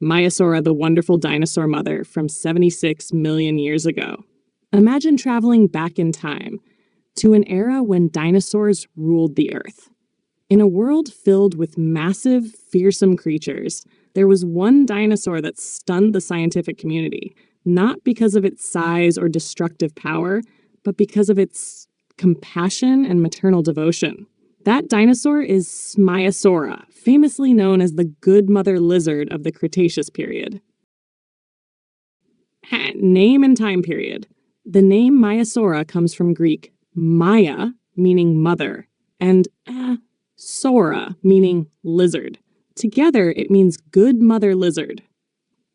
Maiasaura, the wonderful dinosaur mother from 76 million years ago. Imagine traveling back in time to an era when dinosaurs ruled the earth. In a world filled with massive, fearsome creatures, there was one dinosaur that stunned the scientific community, not because of its size or destructive power, but because of its compassion and maternal devotion. That dinosaur is Maiasaura, famously known as the good mother lizard of the Cretaceous period. Name and time period. The name Maiasaura comes from Greek Maia, meaning mother, and Saura, meaning lizard. Together, it means good mother lizard.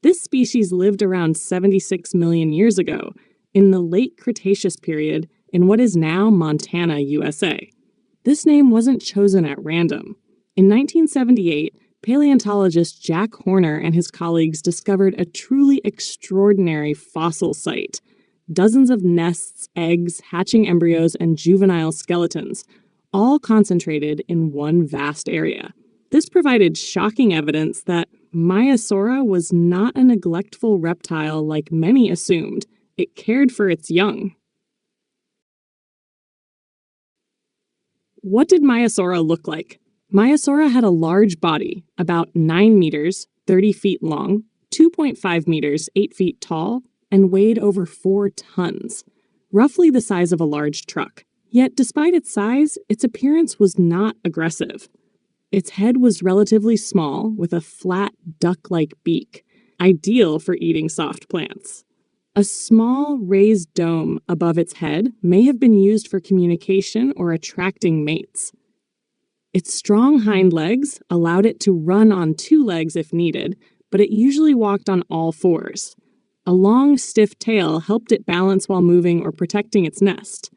This species lived around 76 million years ago, in the late Cretaceous period, in what is now Montana, USA. This name wasn't chosen at random. In 1978, paleontologist Jack Horner and his colleagues discovered a truly extraordinary fossil site. Dozens of nests, eggs, hatching embryos, and juvenile skeletons, all concentrated in one vast area. This provided shocking evidence that Maiasaura was not a neglectful reptile like many assumed. It cared for its young. What did Maiasaura look like? Maiasaura had a large body, about 9 meters, 30 feet long, 2.5 meters, 8 feet tall, and weighed over 4 tons, roughly the size of a large truck. Yet despite its size, its appearance was not aggressive. Its head was relatively small, with a flat, duck-like beak, ideal for eating soft plants. A small, raised dome above its head may have been used for communication or attracting mates. Its strong hind legs allowed it to run on 2 legs if needed, but it usually walked on all 4s. A long, stiff tail helped it balance while moving or protecting its nest.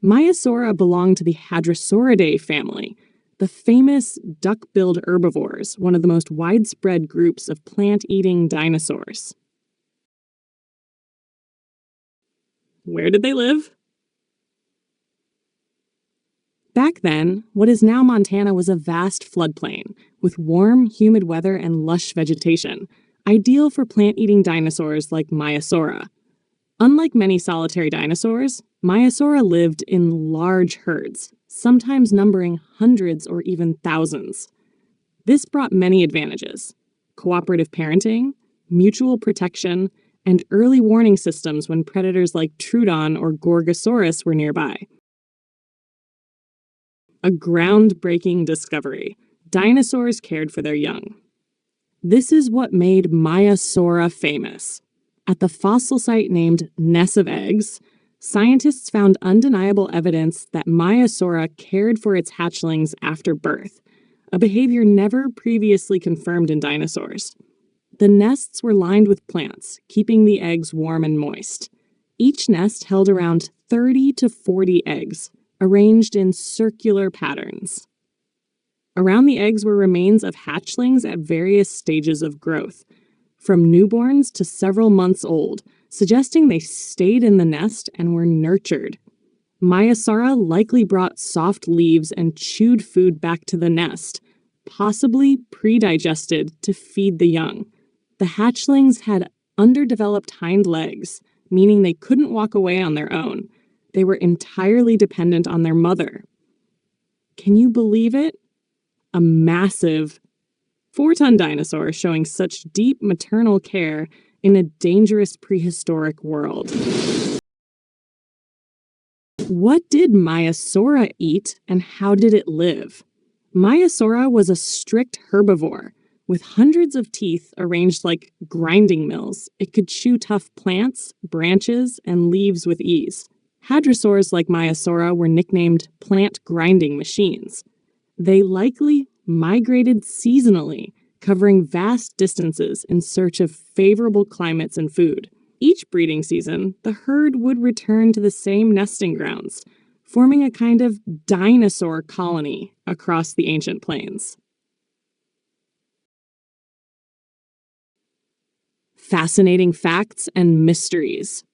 Maiasaura belonged to the Hadrosauridae family, the famous duck-billed herbivores, one of the most widespread groups of plant-eating dinosaurs. Where did they live? Back then, what is now Montana was a vast floodplain, with warm, humid weather and lush vegetation, ideal for plant-eating dinosaurs like Maiasaura. Unlike many solitary dinosaurs, Maiasaura lived in large herds, sometimes numbering hundreds or even thousands. This brought many advantages: cooperative parenting, mutual protection, and early warning systems when predators like Troodon or Gorgosaurus were nearby. A groundbreaking discovery: dinosaurs cared for their young. This is what made Maiasaura famous. At the fossil site named Nest of Eggs, scientists found undeniable evidence that Maiasaura cared for its hatchlings after birth, a behavior never previously confirmed in dinosaurs. The nests were lined with plants, keeping the eggs warm and moist. Each nest held around 30 to 40 eggs, arranged in circular patterns. Around the eggs were remains of hatchlings at various stages of growth, from newborns to several months old, suggesting they stayed in the nest and were nurtured. Maiasaura likely brought soft leaves and chewed food back to the nest, possibly pre-digested to feed the young. The hatchlings had underdeveloped hind legs, meaning they couldn't walk away on their own. They were entirely dependent on their mother. Can you believe it? A massive 4-ton dinosaur showing such deep maternal care in a dangerous prehistoric world. What did Maiasaura eat and how did it live? Maiasaura was a strict herbivore. With hundreds of teeth arranged like grinding mills, it could chew tough plants, branches, and leaves with ease. Hadrosaurs like Maiasaura were nicknamed plant grinding machines. They likely migrated seasonally, covering vast distances in search of favorable climates and food. Each breeding season, the herd would return to the same nesting grounds, forming a kind of dinosaur colony across the ancient plains. Fascinating facts and mysteries.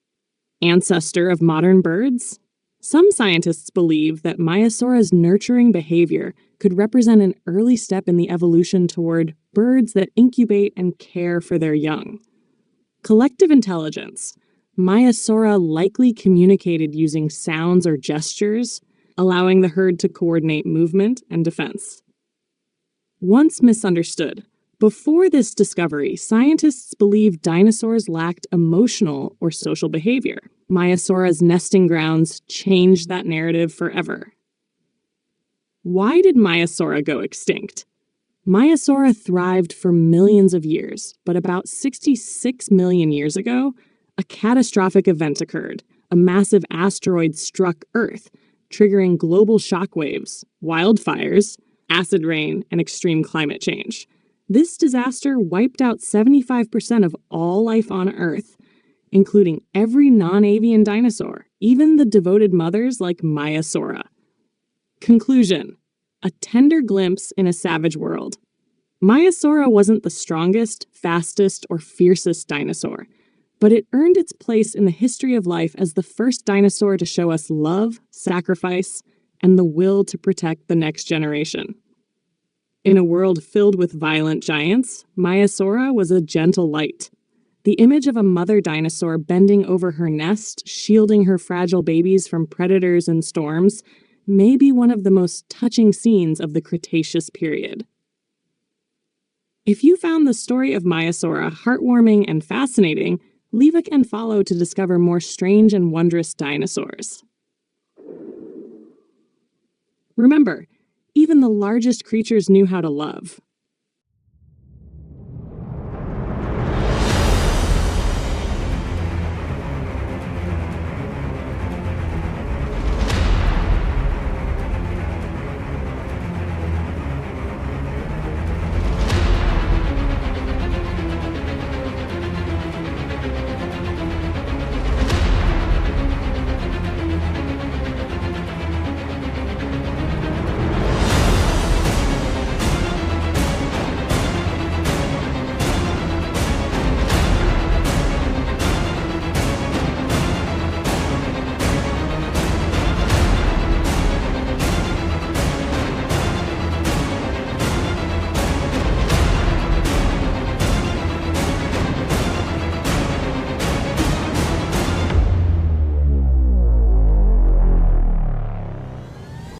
Ancestor of modern birds? Some scientists believe that Maiasaura's nurturing behavior could represent an early step in the evolution toward birds that incubate and care for their young. Collective intelligence. Maiasaura likely communicated using sounds or gestures, allowing the herd to coordinate movement and defense. Once misunderstood, before this discovery, scientists believed dinosaurs lacked emotional or social behavior. Maiasaura's nesting grounds changed that narrative forever. Why did Maiasaura go extinct? Maiasaura thrived for millions of years, but about 66 million years ago, a catastrophic event occurred. A massive asteroid struck Earth, triggering global shockwaves, wildfires, acid rain, and extreme climate change. This disaster wiped out 75% of all life on Earth, including every non-avian dinosaur, even the devoted mothers like Maiasaura. Conclusion: a tender glimpse in a savage world. Maiasaura wasn't the strongest, fastest, or fiercest dinosaur, but it earned its place in the history of life as the first dinosaur to show us love, sacrifice, and the will to protect the next generation. In a world filled with violent giants, Maiasaura was a gentle light. The image of a mother dinosaur bending over her nest, shielding her fragile babies from predators and storms, may be one of the most touching scenes of the Cretaceous period. If you found the story of Maiasaura heartwarming and fascinating, leave a and follow to discover more strange and wondrous dinosaurs. Remember, even the largest creatures knew how to love.